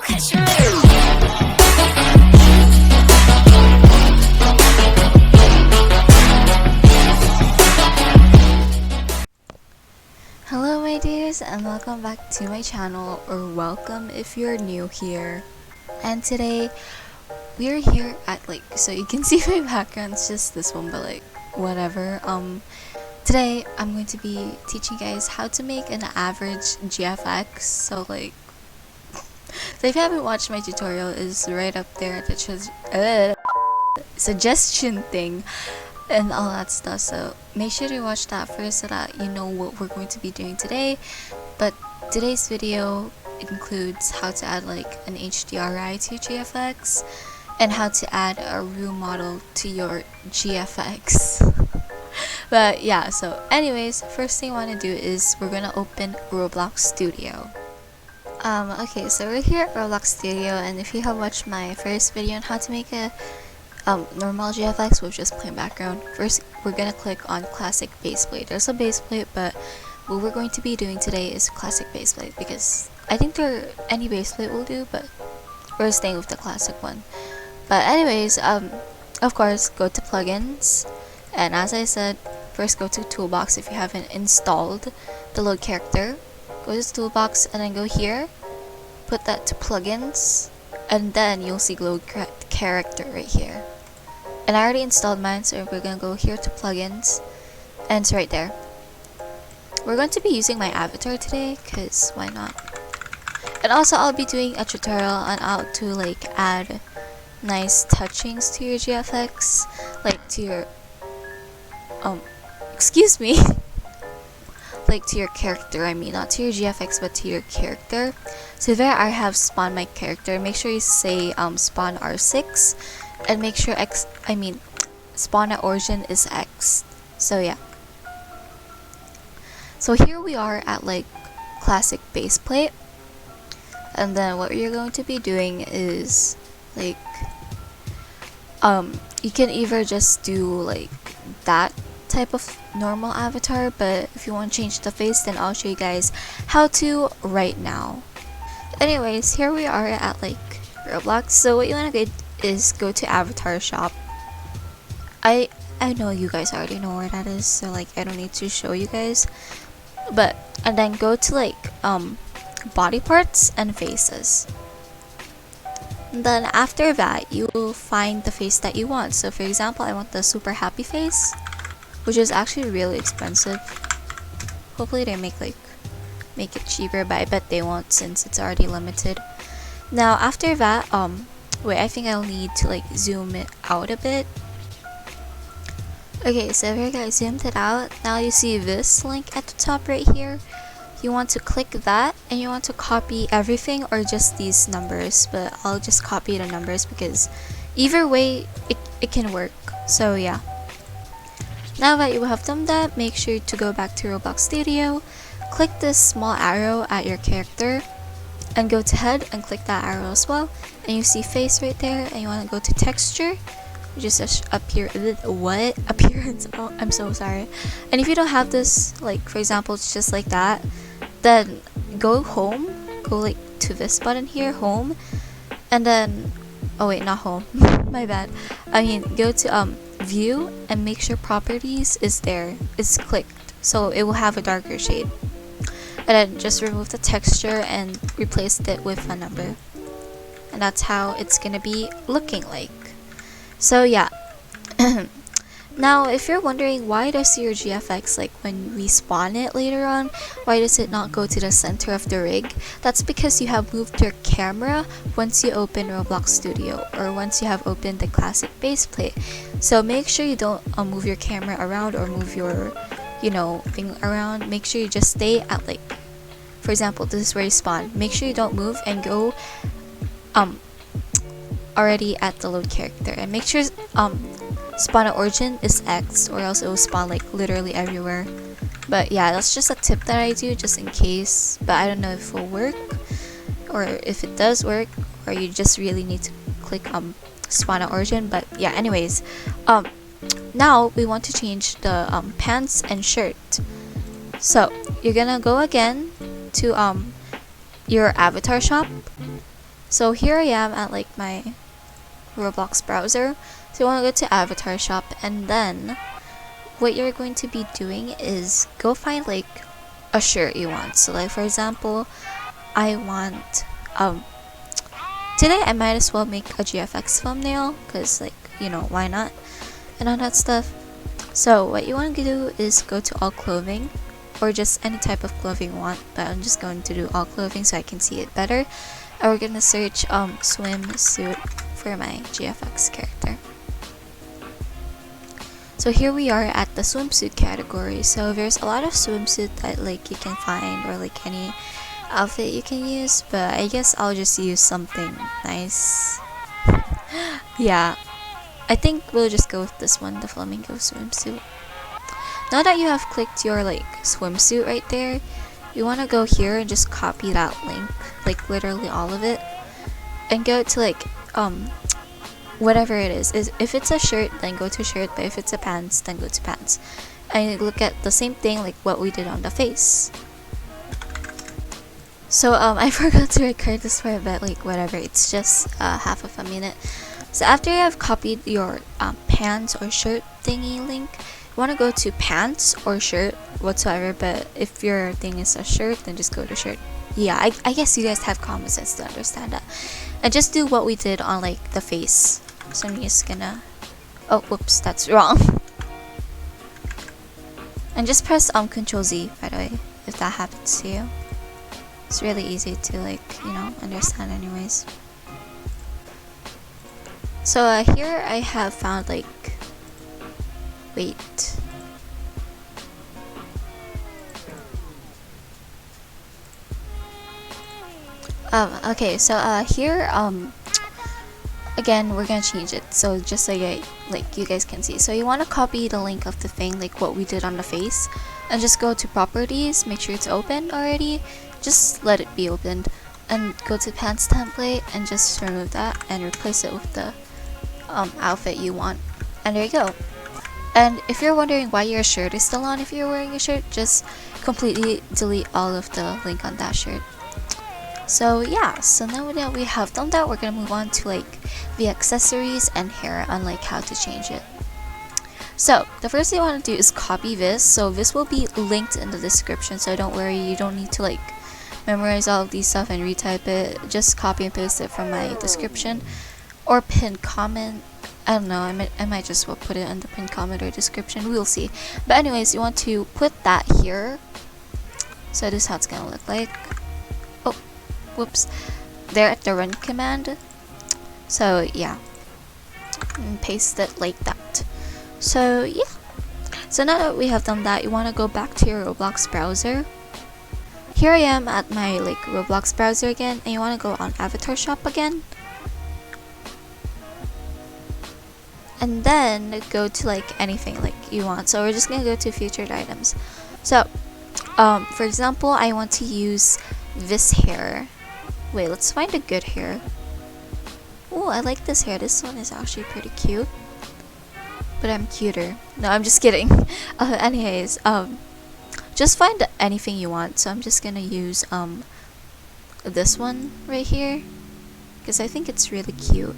Hello my dears, and welcome back to my channel, or welcome if you're new here. And today we're here at so you can see my background, it's just this one, but whatever. Today I'm going to be teaching you guys how to make an average GFX. So if you haven't watched my tutorial, is right up there, the suggestion thing and all that stuff, so make sure to watch that first so that you know what we're going to be doing today. But today's video includes how to add an HDRI to your GFX and how to add a room model to your GFX. But yeah, so anyways, first thing I want to do is we're gonna open Roblox Studio. Okay, so we're here at Roblox Studio, and if you have watched my first video on how to make a normal GFX with just plain background, first we're gonna click on classic baseplate. There's a baseplate, but what we're going to be doing today is classic baseplate because I think any baseplate will do, but we're staying with the classic one. But anyways, of course, go to plugins, and as I said, first go to toolbox if you haven't installed the load character. Go to toolbox and then go here, put that to plugins, and then you'll see load character right here. And I already installed mine, so we're gonna go here to plugins, and it's right there. We're going to be using my avatar today, cause why not? And also I'll be doing a tutorial on how to add nice touchings to your GFX, to your excuse me, to your character. I mean, not to your GFX, but to your character. So there I have spawn my character. Make sure you say spawn R6, and make sure spawn at origin is X. So yeah. So here we are at classic baseplate, and then what you're going to be doing is you can either just do that type of normal avatar, but if you want to change the face, then I'll show you guys how to right now. Anyways, here we are at Roblox. So what you want to do is go to avatar shop. I know you guys already know where that is, so I don't need to show you guys, and then go to body parts and faces. And then after that, you'll find the face that you want. So for example, I want the super happy face, which is actually really expensive. Hopefully they make it cheaper, but I bet they won't since it's already limited. Now after that, wait, I think I'll need to zoom it out a bit. Okay, so here I zoomed it out. Now you see this link at the top right here. You want to click that, and you want to copy everything or just these numbers, but I'll just copy the numbers because either way it can work. So yeah. Now that you have done that, make sure to go back to Roblox Studio, click this small arrow at your character, and go to head and click that arrow as well, and you see face right there, and you want to go to texture, which is appearance. Oh, I'm so sorry. And if you don't have this, for example, it's just like that, then go home, go to this button here, home, and then oh wait, not home, my bad. I mean, go to view and make sure properties is there, it's clicked, so it will have a darker shade, and then just remove the texture and replace it with a number, and that's how it's gonna be looking like. So yeah. Now if you're wondering why does your GFX, when we spawn it later on, why does it not go to the center of the rig, that's because you have moved your camera once you open Roblox Studio, or once you have opened the classic baseplate. So make sure you don't move your camera around or move your thing around. Make sure you just stay at for example, this is where you spawn. Make sure you don't move and go already at the load character, and make sure spawn at origin is X, or else it will spawn literally everywhere. But yeah, that's just a tip that I do just in case, but I don't know if it will work, or if it does work, or you just really need to click spawn at origin. But yeah, anyways, now we want to change the pants and shirt. So you're gonna go again to your avatar shop, So here I am at like my Roblox browser. So you want to go to avatar shop, and then what you're going to be doing is go find like a shirt you want. So like for example, I want today I might as well make a GFX thumbnail because like, you know, why not, and all that stuff. So what you want to do is go to all clothing, or just any type of clothing you want, but I'm just going to do all clothing so I can see it better. And we're gonna search swimsuit for my GFX character. So here we are at the swimsuit category. So there's a lot of swimsuit that like you can find, or like any outfit you can use, but I guess I'll just use something nice. Yeah, I think we'll just go with this one, the flamingo swimsuit. Now that you have clicked your like swimsuit right there, you want to go here and just copy that link, like literally all of it, and go to like whatever it is. If it's a shirt, then go to shirt, but if it's a pants, then go to pants. And look at the same thing like what we did on the face. So I forgot to record this part, but like whatever, it's just half of a minute. So after you have copied your pants or shirt thingy link, you want to go to pants or shirt whatsoever, but if your thing is a shirt, then just go to shirt. Yeah, I guess you guys have common sense to understand that. And just do what we did on like the face. So I'm just gonna, oh whoops, that's wrong. And just press Ctrl Z, by the way, if that happens to you. It's really easy to like, you know, understand anyways. So here I have found like, wait. Okay, so here again we're gonna change it, so just so like you guys can see. So you want to copy the link of the thing like what we did on the face, and just go to properties, make sure it's open already, just let it be opened, and go to pants template and just remove that and replace it with the outfit you want, and there you go. And if you're wondering why your shirt is still on if you're wearing a shirt, just completely delete all of the link on that shirt. So yeah, so now that we have done that, we're gonna move on to like the accessories and hair, and like how to change it. So the first thing you want to do is copy this. So this will be linked in the description, so don't worry, you don't need to like memorize all of these stuff and retype it. Just copy and paste it from my description or pinned comment. I don't know, I might just well put it in the pinned comment or description, we'll see. But anyways, you want to put that here. So this is how it's gonna look like. Oh, whoops. There at the run command. So yeah, and paste it like that. So yeah, so now that we have done that, you want to go back to your Roblox browser. Here I am at my like Roblox browser again, and you want to go on avatar shop again, and then go to like anything like you want. So we're just gonna go to featured items. So for example, I want to use this hair. Wait, let's find a good hair. Oh, I like this hair. This one is actually pretty cute, but I'm cuter. No, I'm just kidding. Anyways, just find anything you want. So I'm just gonna use this one right here because I think it's really cute.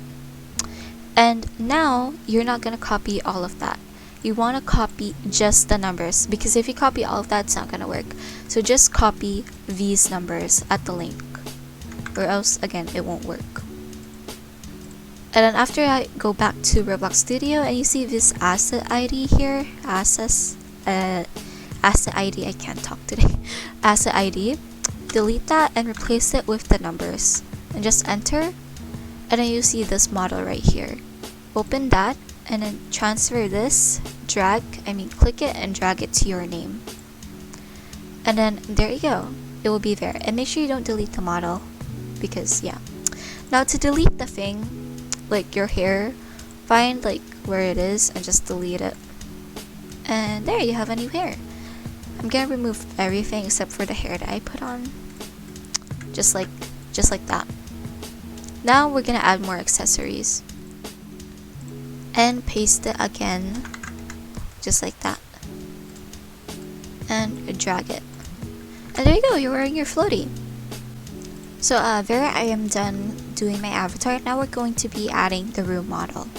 And now you're not gonna copy all of that. You want to copy just the numbers, because if you copy all of that, it's not gonna work. So just copy these numbers at the link, or else again it won't work. And then after I go back to Roblox Studio, and you see this asset ID here, asset ID, I can't talk today. Asset ID, delete that and replace it with the numbers, and just enter. And then you see this model right here. Open that and then transfer this, click it and drag it to your name. And then there you go, it will be there. And make sure you don't delete the model, because yeah. Now to delete the thing, like your hair, find like where it is and just delete it. And there you have a new hair. I'm gonna remove everything except for the hair that I put on. Just like that. Now we're gonna add more accessories. And paste it again. Just like that. And drag it. And there you go, you're wearing your floaty. So there I am done doing my avatar. Now we're going to be adding the room model.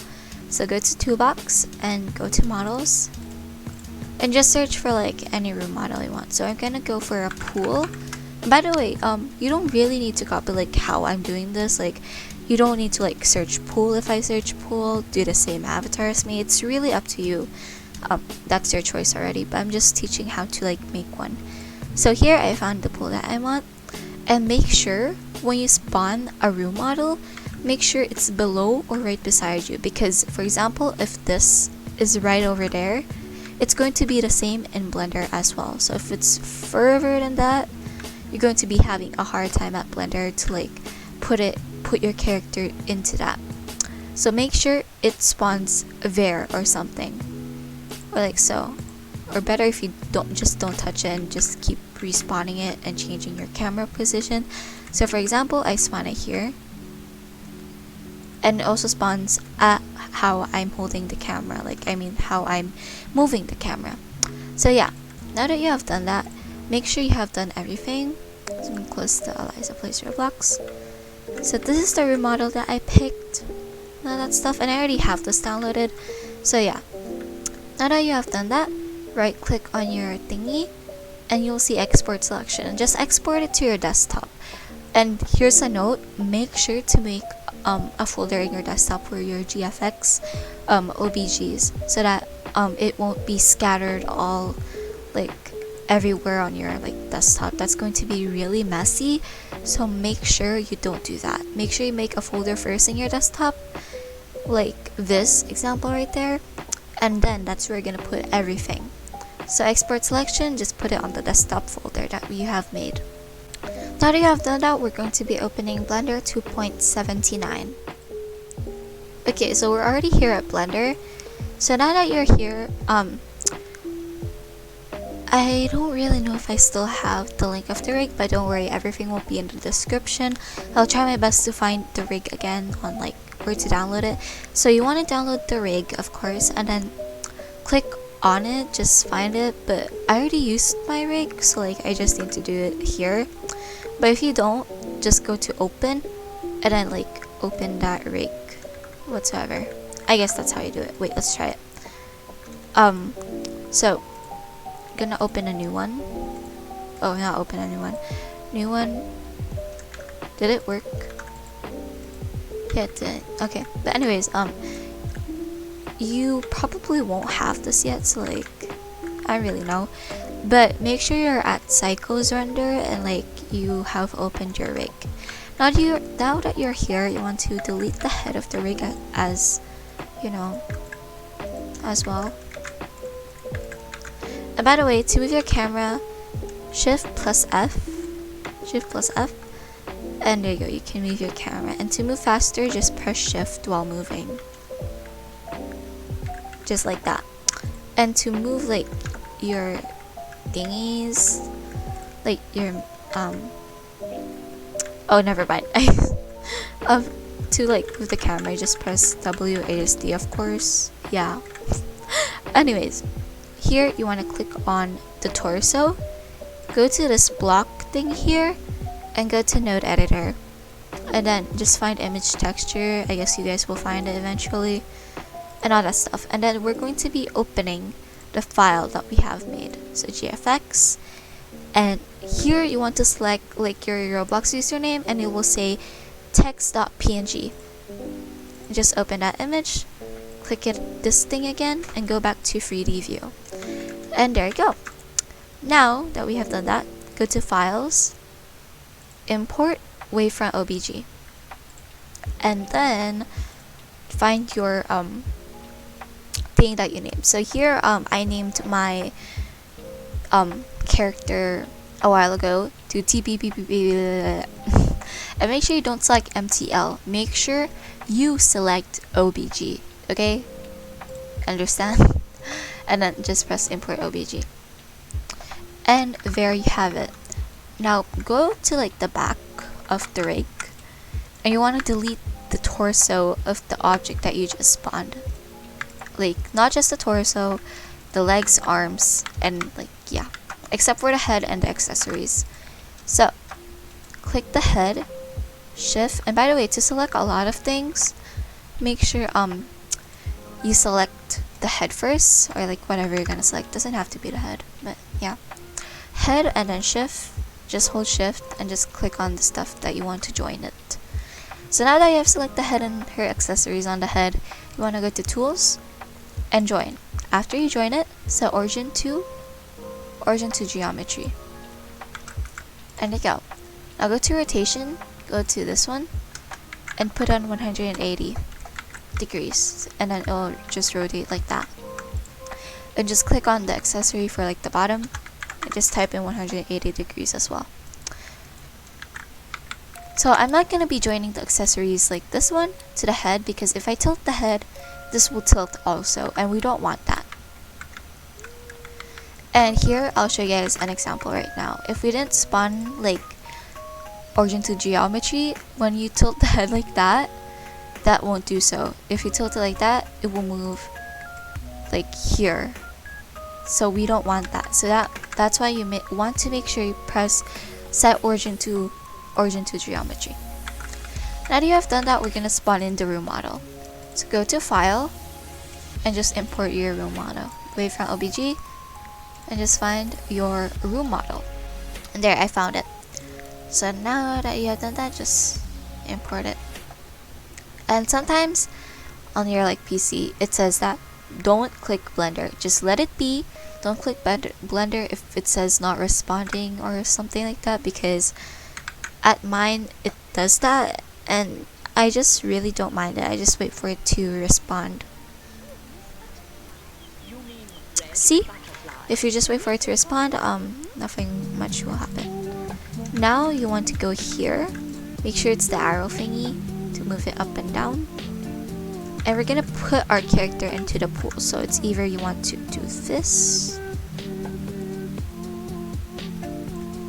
So go to toolbox and go to models and just search for like any room model you want. So I'm gonna go for a pool. By the way, you don't really need to copy like how I'm doing this. Like you don't need to like search pool. If I search pool, do the same avatar as me. It's really up to you. That's your choice already, but I'm just teaching how to like make one. So here I found the pool that I want, and make sure when you spawn a room model, make sure it's below or right beside you, because for example, if this is right over there, it's going to be the same in Blender as well. So if it's further than that, you're going to be having a hard time at Blender to like put your character into that. So make sure it spawns there or something, or like so, or better if you don't touch it and just keep respawning it and changing your camera position. So for example, I spawn it here, and it also spawns at how I'm holding the camera, like I mean how I'm moving the camera. So yeah, now that you have done that, make sure you have done everything. So I'm gonna close the LaLalaine Roblox. So this is the room model that I picked, all that stuff, and I already have this downloaded. So yeah, now that you have done that, right click on your thingy and you'll see export selection, and just export it to your desktop. And here's a note, make sure to make a folder in your desktop for your GFX OBGs, so that it won't be scattered all like everywhere on your like desktop. That's going to be really messy, so make sure you don't do that. Make sure you make a folder first in your desktop, like this example right there, and then that's where you're gonna put everything. So export selection, just put it on the desktop folder that we have made. Now that you have done that, we're going to be opening Blender 2.79. Okay, so we're already here at Blender. So now that you're here, I don't really know if I still have the link of the rig, but don't worry, everything will be in the description. I'll try my best to find the rig again on like where to download it. So you want to download the rig, of course, and then click on it, just find it. But I already used my rig, so like I just need to do it here. But if you don't, just go to open and then like open that rig whatsoever. I guess that's how you do it. Wait, let's try it. So gonna open a new one. Oh, not open a new one. New one. Did it work? Yeah, it did. Okay, but anyways, you probably won't have this yet, so like I don't really know, but make sure you're at Cycles Render and like you have opened your rig. Now that you're here, you want to delete the head of the rig as you know, as well. And by the way, to move your camera, Shift plus F, and there you go, you can move your camera. And to move faster, just press Shift while moving, just like that. And to move like your thingies, like your oh, never mind. To like move the camera, just press WASD, of course. Yeah. Anyways, here you want to click on the torso, go to this block thing here, and go to node editor, and then just find image texture. I guess you guys will find it eventually, and all that stuff. And then we're going to be opening the file that we have made, so GFX, and here you want to select like your Roblox username, and it will say text.png. Just open that image, click this thing again, and go back to 3D view, and there you go. Now that we have done that, go to files, import wavefront OBG, and then find your thing that you named. So here I named my character a while ago to TPPP. And make sure you don't select MTL. Make sure you select OBG. Okay? Understand? And then just press import OBG. And there you have it. Now go to like the back of the rig, and you want to delete the torso of the object that you just spawned. Like not just the torso, the legs, arms, and like yeah, except for the head and the accessories. So click the head shift. And by the way, to select a lot of things, make sure you select the head first, or like whatever you're gonna select. Doesn't have to be the head, but yeah, head and then shift. Just hold shift and just click on the stuff that you want to join it. So now that you have selected the head and her accessories on the head, you want to go to tools and join. After you join it, set origin to geometry, and there you go. Now go to rotation, go to this one and put on 180 degrees, and then it'll just rotate like that. And just click on the accessory for like the bottom and just type in 180 degrees as well. So I'm not going to be joining the accessories like this one to the head, because if I tilt the head, this will tilt also, and we don't want that. And here I'll show you guys an example right now. If we didn't spawn like origin to geometry, when you tilt the head like that, that won't do so. If you tilt it like that, it will move like here. So we don't want that. So that's why you want to make sure you press set origin to geometry. Now that you have done that, we're gonna spawn in the room model. So go to file and just import your room model. Wavefront OBJ and just find your room model. And there, I found it. So now that you have done that, just import it. And sometimes on your like PC, it says that don't click Blender. Just let it be. Don't click Blender if it says not responding or something like that, because at mine it does that, and I just really don't mind it. I just wait for it to respond. See? If you just wait for it to respond, nothing much will happen. Now you want to go here. Make sure it's the arrow thingy to move it up and down. And we're gonna put our character into the pool. So it's either you want to do this.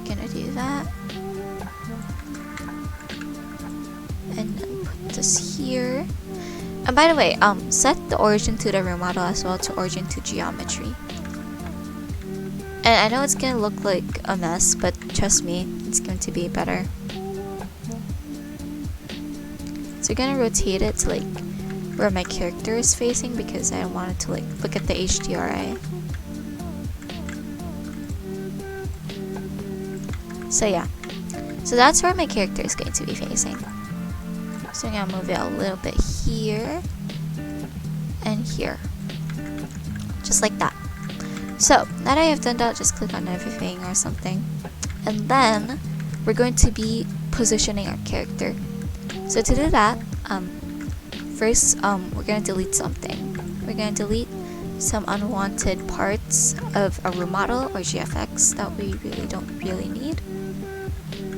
Gonna do that. And then put this here. And by the way, set the origin to the room model as well to origin to geometry. And I know it's gonna look like a mess, but trust me, it's going to be better. So we're gonna rotate it to like where my character is facing, because I want it to like look at the HDRI. So yeah, so that's where my character is going to be facing. So I'm gonna move it a little bit here and here, just like that. So now that I have done that, just click on everything or something, and then we're going to be positioning our character. So to do that, first we're gonna delete something. We're gonna delete some unwanted parts of a room model or GFX that we don't really need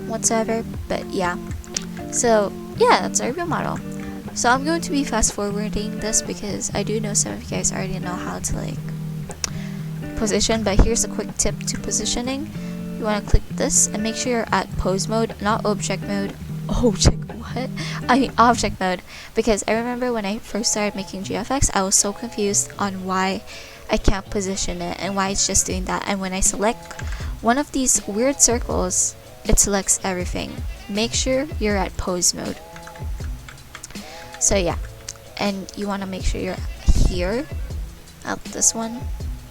whatsoever. But yeah, so yeah, that's our room model. So I'm going to be fast forwarding this because I do know some of you guys already know how to like position, but here's a quick tip to positioning. You want to click this and make sure you're at pose mode, not object mode. Object mode, because I remember when I first started making GFX, I was so confused on why I can't position it and why it's just doing that. And when I select one of these weird circles, it selects everything. Make sure you're at pose mode. So yeah, and you want to make sure you're here at this one,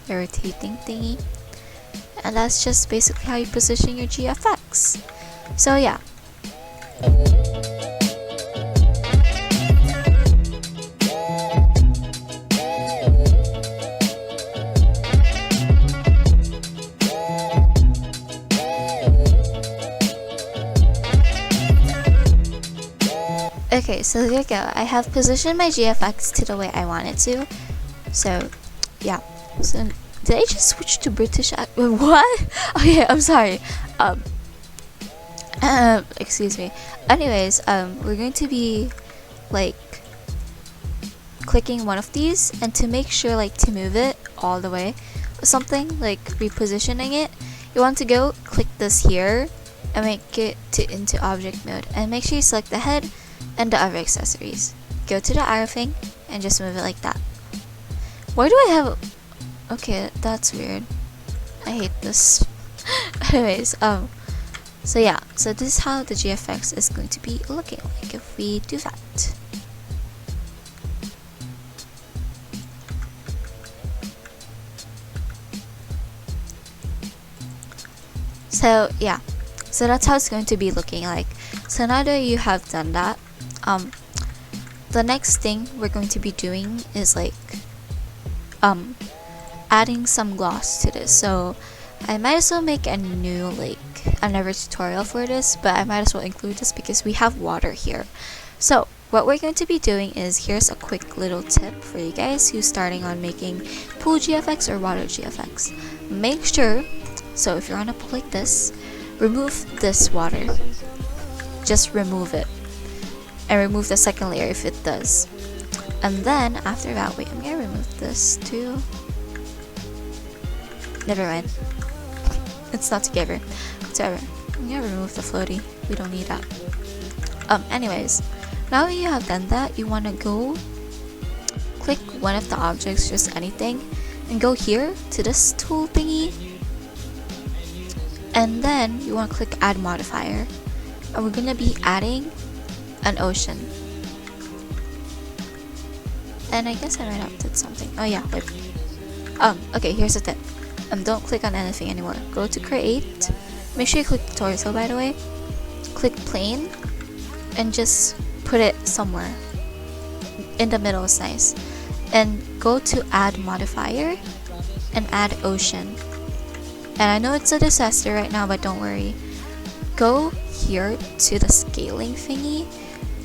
the rotating thingy, and that's just basically how you position your GFX. So yeah. Okay, so there you go. I have positioned my GFX to the way I want it to. So, yeah. So, did I just switch to British? What? Okay, I'm sorry. Excuse me. Anyways, we're going to be like clicking one of these, and to make sure like to move it all the way or something, like repositioning it, you want to go click this here and make it into object mode, and make sure you select the head and the other accessories. Go to the arrow thing and just move it like that. Why do I have okay, that's weird. I hate this. Anyways, So yeah, so this is how the GFX is going to be looking like if we do that. So yeah, so that's how it's going to be looking like. So now that you have done that, the next thing we're going to be doing is like adding some gloss to this. So I might as well make a new another tutorial for this, but I might as well include this because we have water here. So what we're going to be doing is, here's a quick little tip for you guys who's starting on making pool GFX or water GFX. Make sure, so if you're on a pool like this, remove this water. Just remove it. And remove the second layer if it does. And then after that, wait, I'm gonna remove this too. Never mind. It's not together. Whatever. I'm gonna remove the floaty. We don't need that. Anyways, now that you have done that, you wanna go click one of the objects, just anything, and go here to this tool thingy. And then you wanna click add modifier. And we're gonna be adding an ocean. And I guess I might have did something. Oh yeah, wait. Okay, here's the tip. Don't click on anything anymore. Go to create. Make sure you click the torso, by the way. Click plane and just put it somewhere. In the middle is nice. And go to add modifier and add ocean. And I know it's a disaster right now, but don't worry. Go here to the scaling thingy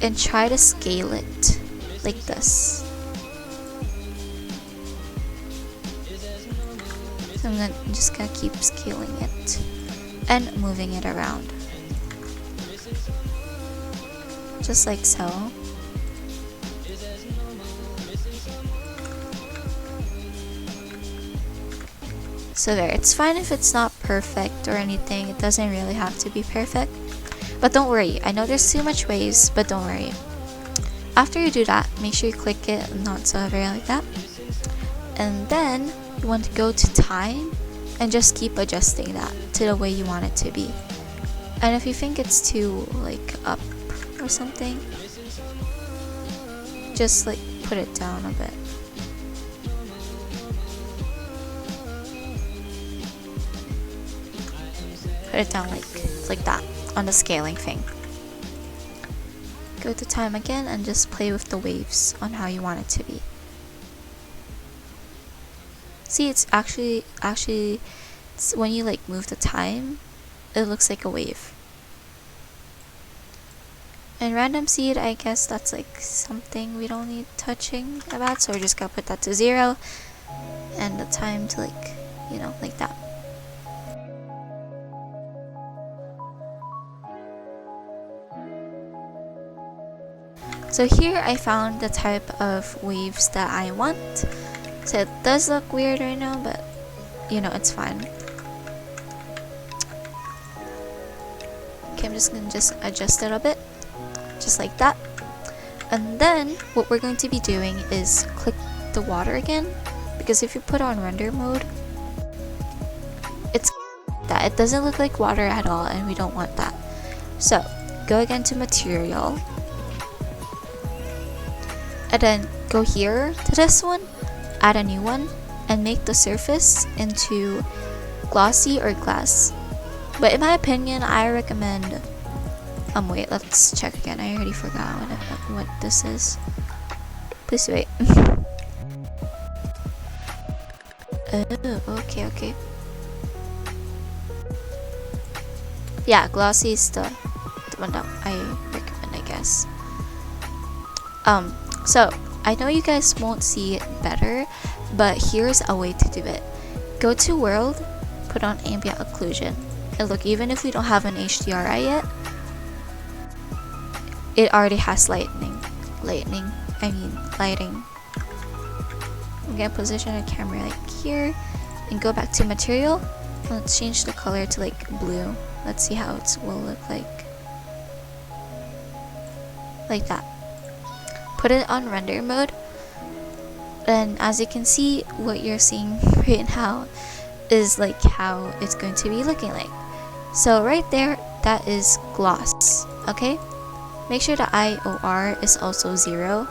and try to scale it like this. So I'm just gonna keep scaling it and moving it around. Just like so. So there, it's fine if it's not perfect or anything. It doesn't really have to be perfect. But don't worry, I know there's too much waves, but don't worry. After you do that, make sure you click it, not so heavy like that. And then you want to go to time and just keep adjusting that to the way you want it to be. And if you think it's too up or something, just put it down a bit. Put it down like that on the scaling thing. Go to time again and just play with the waves on how you want it to be. See, it's actually when you move the time, it looks like a wave. And random seed, I guess that's something we don't need touching about, so we're just gonna put that to 0 and the time to like that. So here I found the type of waves that I want. So it does look weird right now, but it's fine. Okay, I'm just gonna adjust it a bit, just like that. And then what we're going to be doing is click the water again, because if you put on render mode, it's that it doesn't look like water at all, and we don't want that. So go again to material, and then go here to this one, add a new one, and make the surface into glossy or glass. But in my opinion, I recommend wait, let's check again. I already forgot what this is. Please wait. Oh, okay. Yeah, glossy is the one that I recommend, I guess. So I know you guys won't see it better, but here's a way to do it. Go to world, put on ambient occlusion, and look, even if we don't have an HDRI yet, it already has lighting. I'm gonna position a camera here and go back to material. Let's change the color to blue. Let's see how it will look like that. Put it on render mode, and as you can see, what you're seeing right now is how it's going to be looking like. So right there, that is gloss. Okay, make sure the IOR is also 0.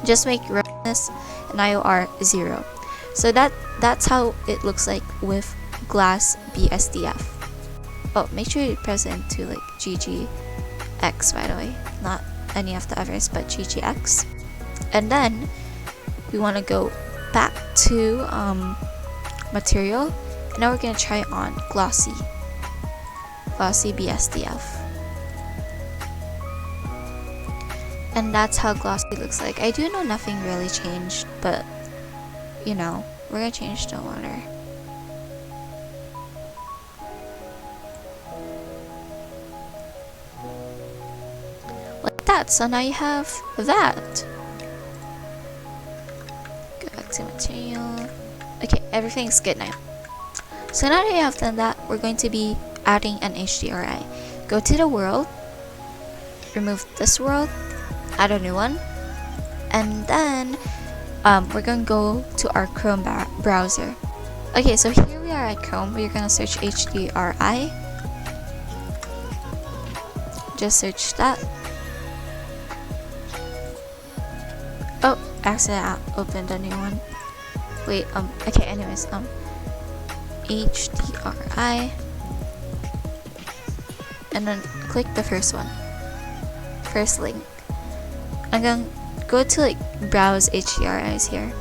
Just make roughness and IOR 0. So that's how it looks like with glass BSDF. Oh, make sure you press into like GGX, by the way, not any of the others, but GGX. And then we want to go back to material, and now we're gonna try on glossy BSDF. And that's how glossy looks like. I do know nothing really changed, but you know, we're gonna change the water. Like that. So now you have that. Go back to material. Okay, everything's good now. So now that you have done that, we're going to be adding an HDRI. Go to the world, remove this world, add a new one, and then we're going to go to our Chrome browser. Okay, so here we are at Chrome. We're going to search HDRI. Just search that. Oh, accidentally opened a new one. Wait, okay, anyways, HDRI, and then click the first one, first link. I'm gonna go to like browse HDRIs here,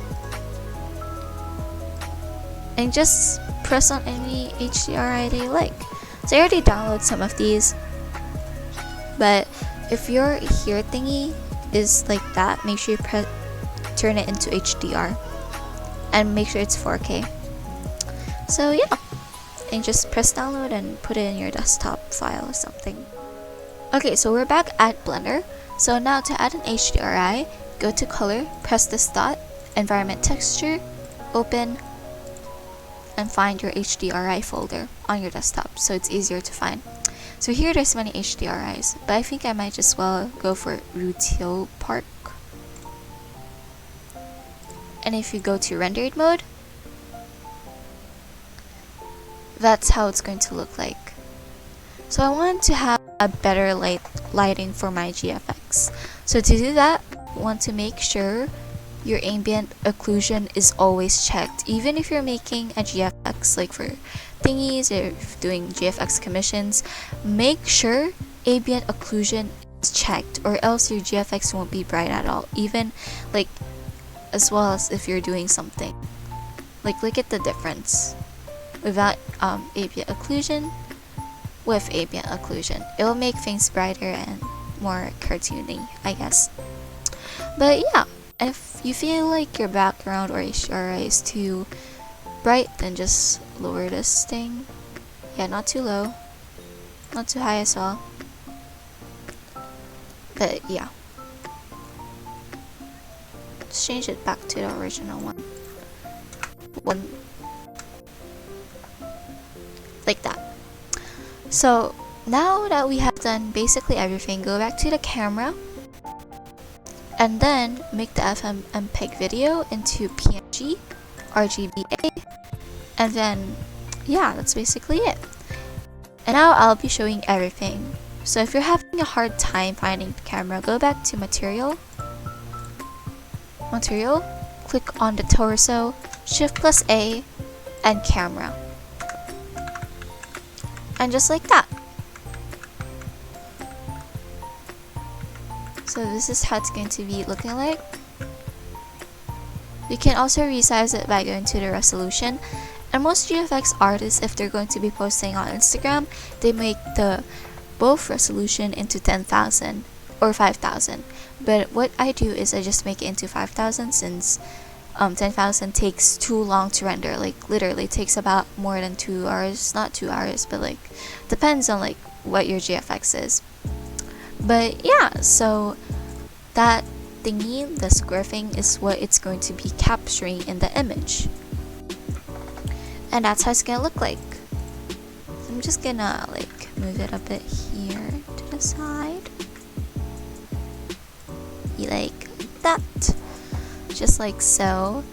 and just press on any HDRI that you like. So I already downloaded some of these, but if your here thingy is like that, make sure you turn it into HDR, and make sure it's 4K. So yeah, and just press download and put it in your desktop file or something. Okay, so we're back at Blender. So now to add an HDRI, go to color, press this dot, environment texture, open, and find your HDRI folder on your desktop so it's easier to find. So here there's many HDRIs, but I think I might just well go for Rutile Park. And if you go to rendered mode, that's how it's going to look like. So I want to have a better lighting for my GFX. So to do that, you want to make sure your ambient occlusion is always checked. Even if you're making a GFX like for thingies or doing GFX commissions, make sure ambient occlusion is checked, or else your GFX won't be bright at all. Even like as well as if you're doing something. Like look at the difference. Without ambient occlusion, with ambient occlusion, it will make things brighter and more cartoony, I guess. But yeah, if you feel like your background or HDRI is too bright, then just lower this thing. Yeah, not too low, not too high as well. But yeah, just change it back to the original one. Like that. So now that we have done basically everything, go back to the camera and then make the FMPEG video into PNG, RGBA, and then yeah, that's basically it. And now I'll be showing everything. So if you're having a hard time finding the camera, go back to material, click on the torso, Shift+A, and camera. And just like that. So this is how it's going to be looking like. You can also resize it by going to the resolution. And most GFX artists, if they're going to be posting on Instagram, they make the both resolution into 10,000 or 5,000. But what I do is I just make it into 5,000 since 10,000 takes too long to render. Like literally takes about more than 2 hours. Not 2 hours, but like depends on like what your GFX is. But yeah, so that thingy, the square thing, is what it's going to be capturing in the image. And that's how it's gonna look like. So I'm just gonna like move it a bit here to the side. Like that. Just like so.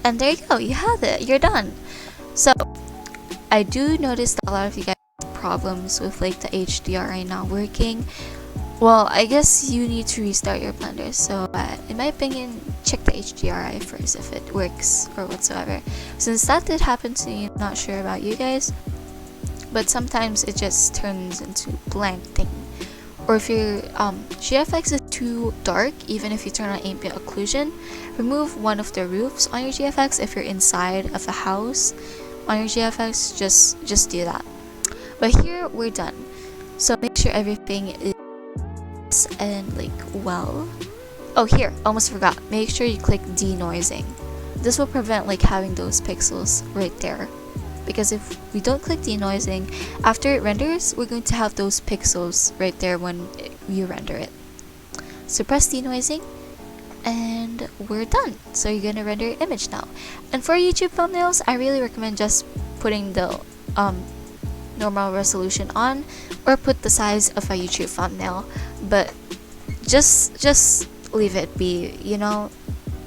And there you go, you have it, you're done. So I do notice that a lot of you guys have problems with like the HDRI not working. Well, I guess you need to restart your Blender. So in my opinion, check the HDRI first if it works or whatsoever. Since that did happen to me, I'm not sure about you guys, but sometimes it just turns into blank thing. Or if your GFX is too dark, even if you turn on ambient occlusion, remove one of the roofs on your GFX. If you're inside of a house on your GFX, just do that. But here we're done. So make sure everything is and like well. Oh, here, almost forgot. Make sure you click denoising. This will prevent like having those pixels right there. Because if we don't click denoising, after it renders, we're going to have those pixels right there when you render it. So press denoising, and we're done. So you're gonna render your image now. And for YouTube thumbnails, I really recommend just putting the normal resolution on, or put the size of a YouTube thumbnail. But just leave it be. You know,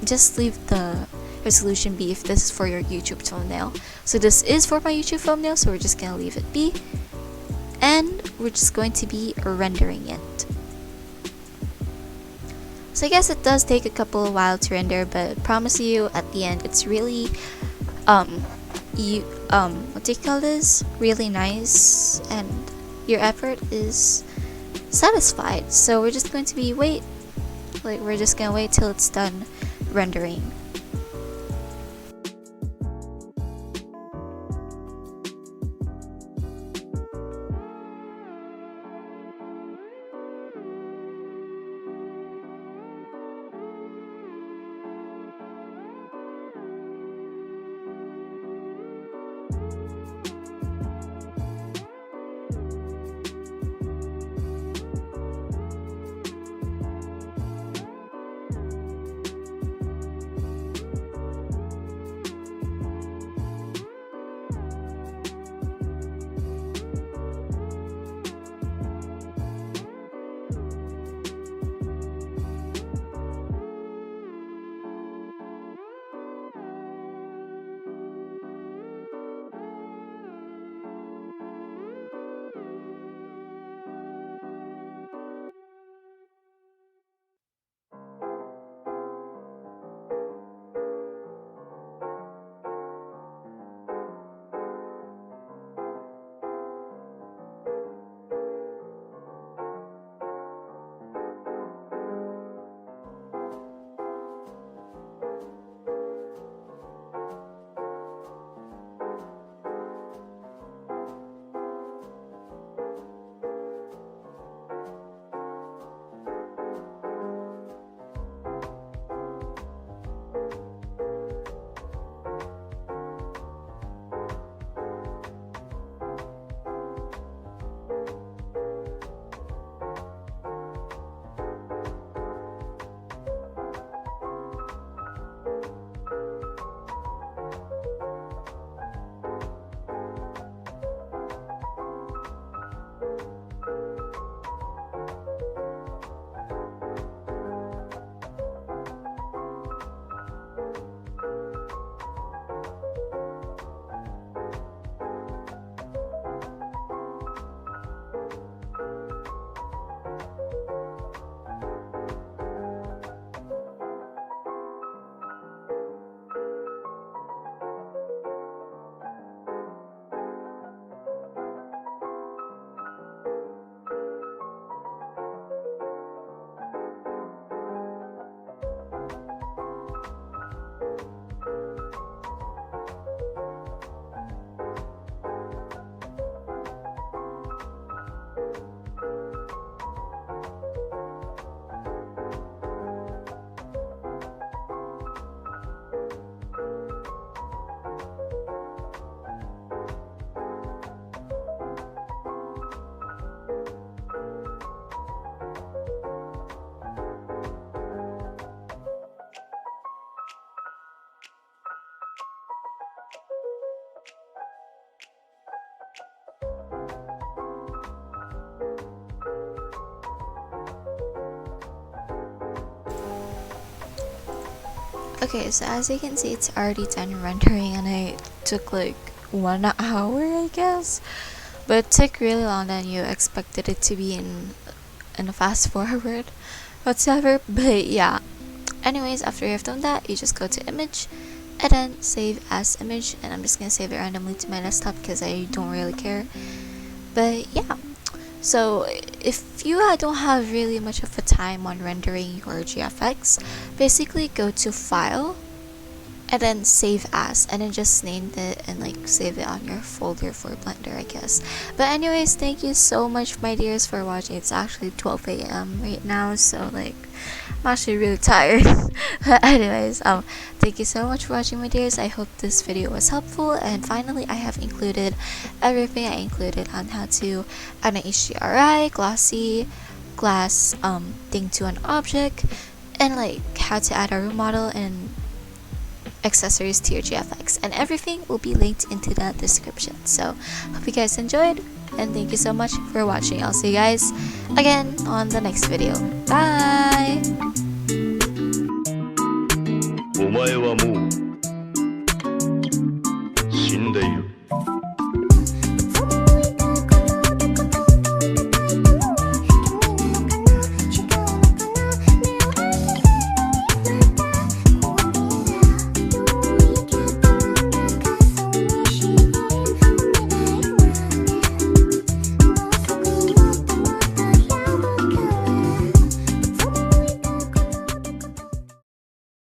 just leave the resolution be if this is for your YouTube thumbnail. So this is for my YouTube thumbnail, so we're just gonna leave it be, and we're just going to be rendering it. So I guess it does take a couple of while to render, but I promise you at the end it's really what do you call this, really nice, and your effort is satisfied. So we're just going to be we're just gonna wait till it's done rendering. Okay, so as you can see, it's already done rendering, and I took like 1 hour, I guess. But it took really long than you expected it to be in a fast forward whatsoever. But yeah, anyways, after you've done that, you just go to image and then save as image, and I'm just gonna save it randomly to my desktop because I don't really care. But yeah, so if you don't have really much of a time on rendering your GFX, basically go to file and then save as, and then just name it and like save it on your folder for Blender, I guess. But anyways, thank you so much, my dears, for watching. It's actually 12 a.m. right now, so like I'm actually really tired. But anyways, thank you so much for watching, my dears. I hope this video was helpful, and finally I have included everything I included on how to add an HDRI, glossy, glass thing to an object, and like how to add a room model and accessories to your GFX, and everything will be linked into the description. So hope you guys enjoyed, and thank you so much for watching. I'll see you guys again on the next video. Bye. お前はもう